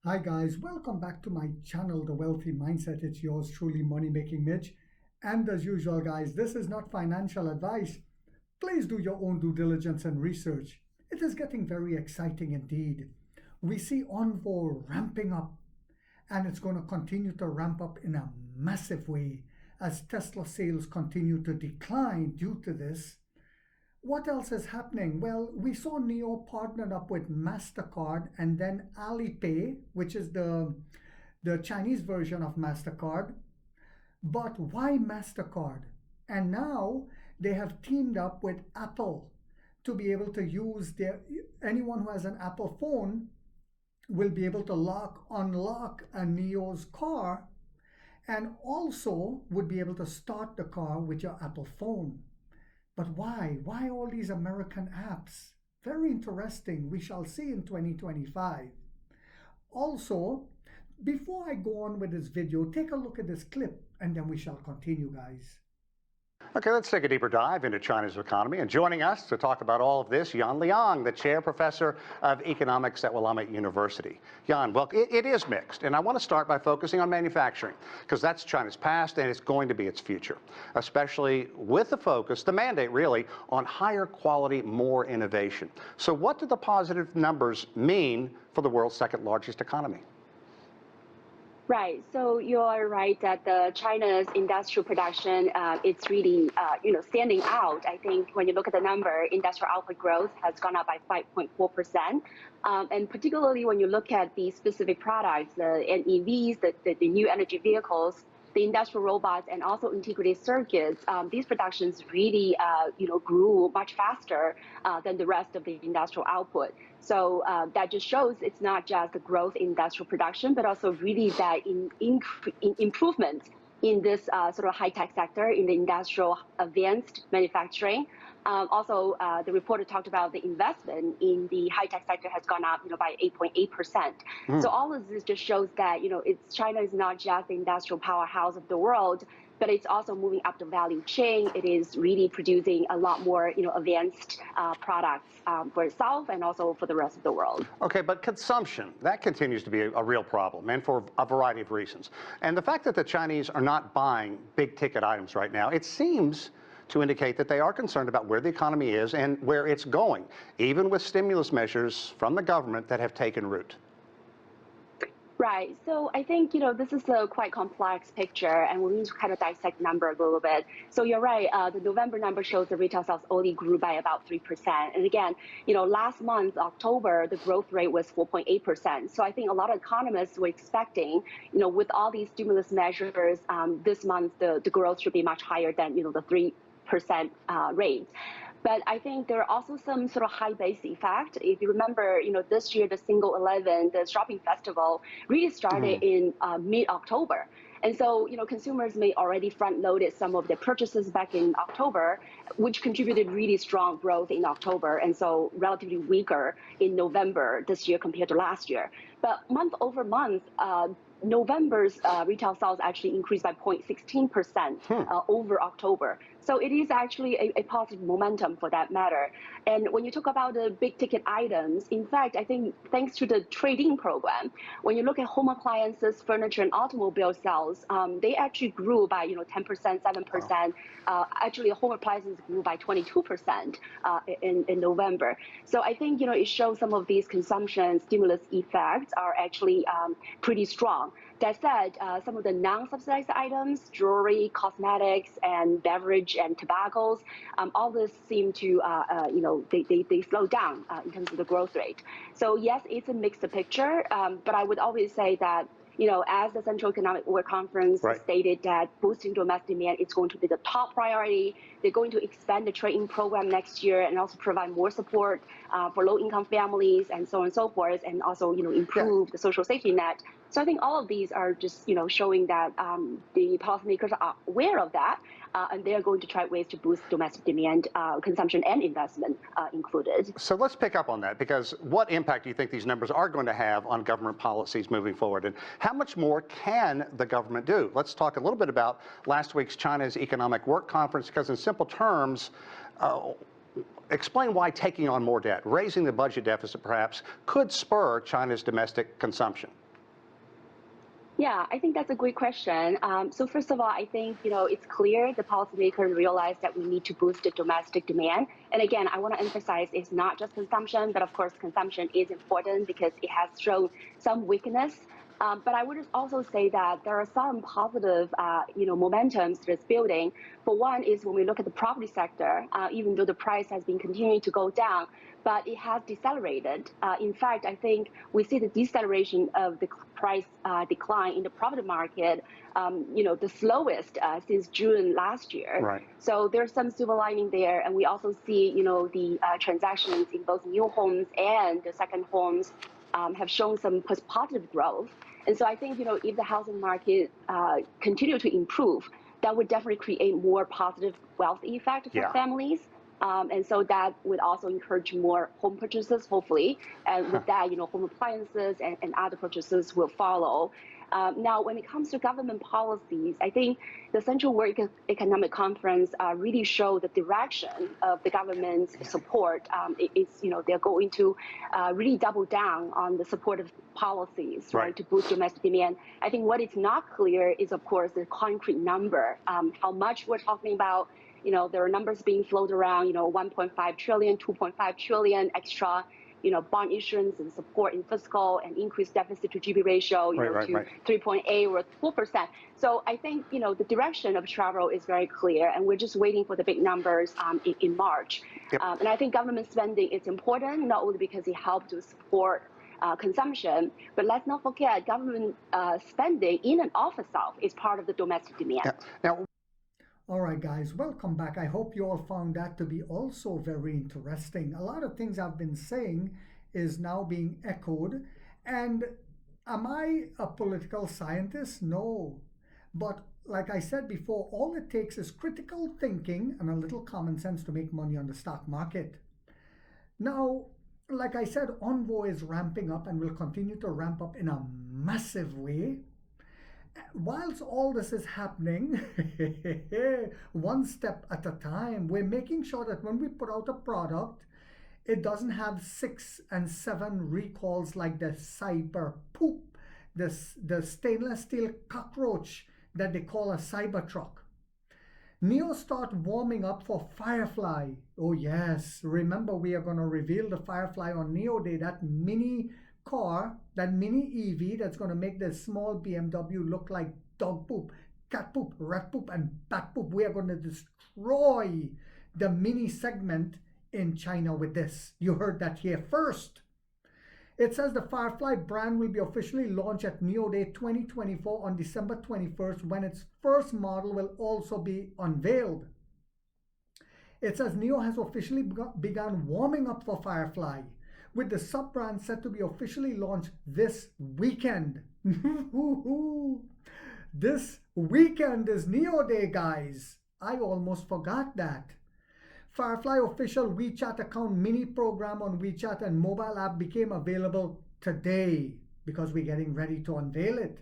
Hi guys, welcome back to my channel, The Wealthy Mindset. It's yours truly, Money Making Mitch. And as usual guys, this is not financial advice. Please do your own due diligence and research. It is getting very exciting indeed. We see Envo ramping up, and it's going to continue to ramp up in a massive way as Tesla sales continue to decline due to this. What else is happening? Well, we saw Nio partnered up with MasterCard and then Alipay, which is the Chinese version of MasterCard. But why MasterCard? And now they have teamed up with Apple to be able to use anyone who has an Apple phone will be able to unlock a Nio's car, and also would be able to start the car with your Apple phone. But why? Why all these American apps? Very interesting. We shall see in 2025. Also, before I go on with this video, take a look at this clip and then we shall continue, guys. Okay, let's take a deeper dive into China's economy. And joining us to talk about all of this, Yan Liang, the chair professor of economics at Willamette University. Yan, well, it is mixed. And I want to start by focusing on manufacturing, because that's China's past and it's going to be its future, especially with the focus, the mandate really, on higher quality, more innovation. So what do the positive numbers mean for the world's second largest economy? Right. So you're right that China's industrial production, it's really, standing out. I think when you look at the number, industrial output growth has gone up by 5.4%. And particularly when you look at the specific products, the NEVs, the new energy vehicles, the industrial robots, and also integrated circuits, these productions really, grew much faster than the rest of the industrial output. So that just shows it's not just the growth in industrial production, but also really that in improvements in this sort of high-tech sector, in the industrial advanced manufacturing. Also, the reporter talked about the investment in the high-tech sector has gone up, by 8.8%. So all of this just shows that, China is not just the industrial powerhouse of the world, but it's also moving up the value chain. It is really producing a lot more, advanced products for itself and also for the rest of the world. Okay, but consumption, that continues to be a real problem, and for a variety of reasons. And the fact that the Chinese are not buying big ticket items right now, it seems to indicate that they are concerned about where the economy is and where it's going, even with stimulus measures from the government that have taken root. Right. So I think, this is a quite complex picture, and we need to kind of dissect the number a little bit. So you're right. The November number shows the retail sales only grew by about 3%. And again, last month, October, the growth rate was 4.8%. So I think a lot of economists were expecting, with all these stimulus measures, this month, the growth should be much higher than, the 3% rate. But I think there are also some sort of high base effect. If you remember, this year, the Single 11, the shopping festival, really started in mid-October. And so, consumers may already front-loaded some of their purchases back in October, which contributed really strong growth in October, and so relatively weaker in November this year compared to last year. But month over month, November's retail sales actually increased by 0.16% over October. So it is actually a positive momentum for that matter. And when you talk about the big ticket items, in fact, I think thanks to the trade-in program, when you look at home appliances, furniture, and automobile sales, they actually grew by 10%, 7%. Actually, home appliances grew by 22% in November. So I think it shows some of these consumption stimulus effects are actually pretty strong. That said, some of the non-subsidized items, jewelry, cosmetics, and beverage and tobaccos, all this seem to, they slow down in terms of the growth rate. So yes, it's a mixed picture, but I would always say that, as the Central Economic Work Conference stated that boosting domestic demand is going to be the top priority. They're going to expand the trade-in program next year and also provide more support for low-income families and so on and so forth, and also, improve the social safety net. So I think all of these are just, showing that the policymakers are aware of that, and they are going to try ways to boost domestic demand, consumption, and investment included. So let's pick up on that, because what impact do you think these numbers are going to have on government policies moving forward, and how much more can the government do? Let's talk a little bit about last week's China's Economic Work Conference, because in simple terms, explain why taking on more debt, raising the budget deficit perhaps, could spur China's domestic consumption. Yeah, I think that's a great question. So first of all, I think it's clear the policymakers realize that we need to boost the domestic demand. And again, I want to emphasize it's not just consumption, but of course, consumption is important because it has shown some weakness. But I would also say that there are some positive, momentums that's building. For one is when we look at the property sector, even though the price has been continuing to go down, but it has decelerated. In fact, I think we see the deceleration of the price decline in the property market, the slowest since June last year. Right. So there's some silver lining there, and we also see, the transactions in both new homes and the second homes have shown some positive growth. And so I think, if the housing market continue to improve, that would definitely create more positive wealth effect for families. And so that would also encourage more home purchases, hopefully. And with that, home appliances and other purchases will follow. Now, when it comes to government policies, I think the Central World Economic Conference really showed the direction of the government's support. They're going to really double down on the supportive policies, right, to boost domestic demand. I think what is not clear is, of course, the concrete number, how much we're talking about. There are numbers being floated around, 1.5 trillion, 2.5 trillion extra, bond issuance and support in fiscal and increased deficit to GDP ratio, to 3.8 or 4%. So I think, the direction of travel is very clear, and we're just waiting for the big numbers in March. And I think government spending is important, not only because it helps to support consumption, but let's not forget government spending in and of itself is part of the domestic demand. Now, all right, guys, welcome back. I hope you all found that to be also very interesting. A lot of things I've been saying is now being echoed. And am I a political scientist? No. But like I said before, all it takes is critical thinking and a little common sense to make money on the stock market. Now, like I said, Envoy is ramping up and will continue to ramp up in a massive way. Whilst all this is happening, one step at a time, we're making sure that when we put out a product, it doesn't have 6 and 7 recalls like the cyber poop, the stainless steel cockroach that they call a Cybertruck. Nio start warming up for Firefly. Oh yes, remember we are going to reveal the Firefly on Nio Day, that mini car, that mini EV that's going to make the small BMW look like dog poop, cat poop, rat poop, and bat poop. We are going to destroy the mini segment in China with this. You heard that here first. It says the Firefly brand will be officially launched at Nio Day 2024 on December 21st, when its first model will also be unveiled. It says Nio has officially begun warming up for Firefly, with the sub-brand set to be officially launched this weekend. This weekend is Nio Day, guys. I almost forgot that. Firefly official WeChat account mini program on WeChat and mobile app became available today because we're getting ready to unveil it.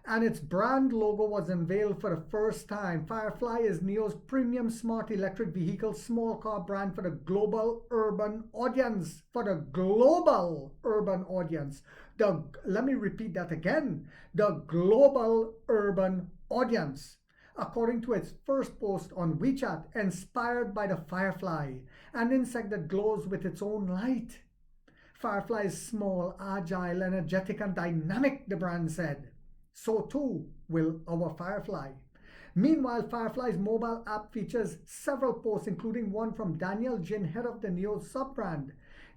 And its brand logo was unveiled for the first time. Firefly is Nio's premium smart electric vehicle small car brand for the global urban audience. For the global urban audience. Let me repeat that again. The global urban audience. According to its first post on WeChat, inspired by the Firefly, an insect that glows with its own light. Firefly is small, agile, energetic, and dynamic, the brand said. So too will our Firefly. Meanwhile, Firefly's mobile app features several posts, including one from Daniel Jin, head of the Nio sub-brand.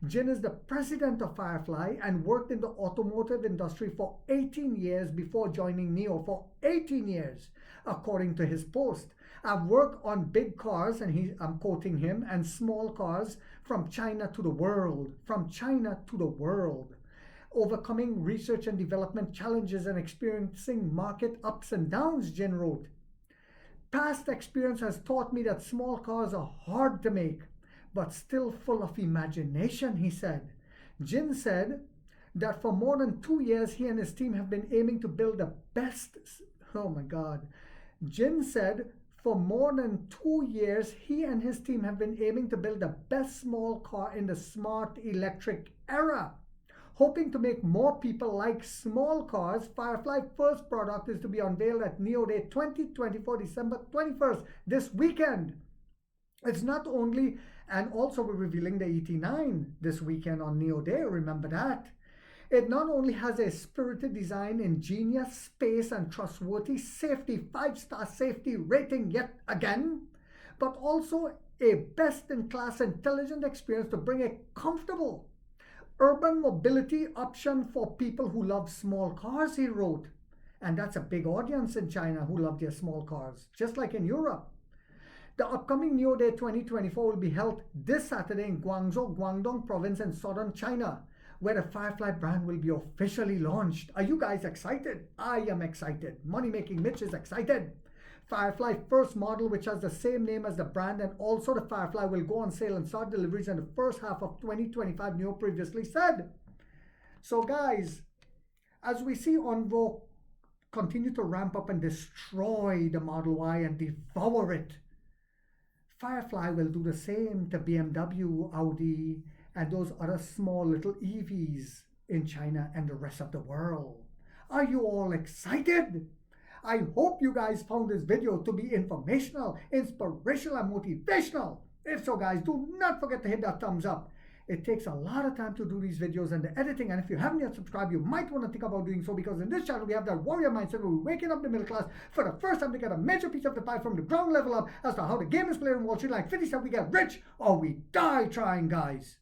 Jin is the president of Firefly and worked in the automotive industry for 18 years before joining Nio. For 18 years, according to his post. I've worked on big cars, and I'm quoting him, and small cars from China to the world. From China to the world. Overcoming research and development challenges and experiencing market ups and downs, Jin wrote. Past experience has taught me that small cars are hard to make, but still full of imagination, he said. Jin said that for more than 2 years, he and his team have been aiming to build the best. Oh my God. Jin said for more than 2 years, he and his team have been aiming to build the best small car in the smart electric era. Hoping to make more people like small cars, Firefly first product is to be unveiled at Nio Day 2024, December 21st, this weekend. It's not only, and also we're revealing the ET9 this weekend on Nio Day, remember that. It not only has a spirited design, ingenious space, and trustworthy safety, 5-star safety rating yet again, but also a best-in-class intelligent experience to bring a comfortable urban mobility option for people who love small cars, he wrote. And that's a big audience in China who love their small cars, just like in Europe. The upcoming Nio Day 2024 will be held this Saturday in Guangzhou, Guangdong province in southern China, where the Firefly brand will be officially launched. Are you guys excited? I am excited. Money Making Mitch is excited. Firefly first model, which has the same name as the brand, and also the Firefly, will go on sale and start deliveries in the first half of 2025, Nio previously said. So guys, as we see Onvo continue to ramp up and destroy the Model Y and devour it, Firefly will do the same to BMW, Audi, and those other small little EVs in China and the rest of the world. Are you all excited? I hope you guys found this video to be informational, inspirational, and motivational. If so, guys, do not forget to hit that thumbs up. It takes a lot of time to do these videos and the editing, and if you haven't yet subscribed, you might want to think about doing so, because in this channel we have that warrior mindset where we're waking up the middle class for the first time to get a major piece of the pie from the ground level up as to how the game is played on Wall Street. Like 50 Cent, we get rich or we die trying, guys.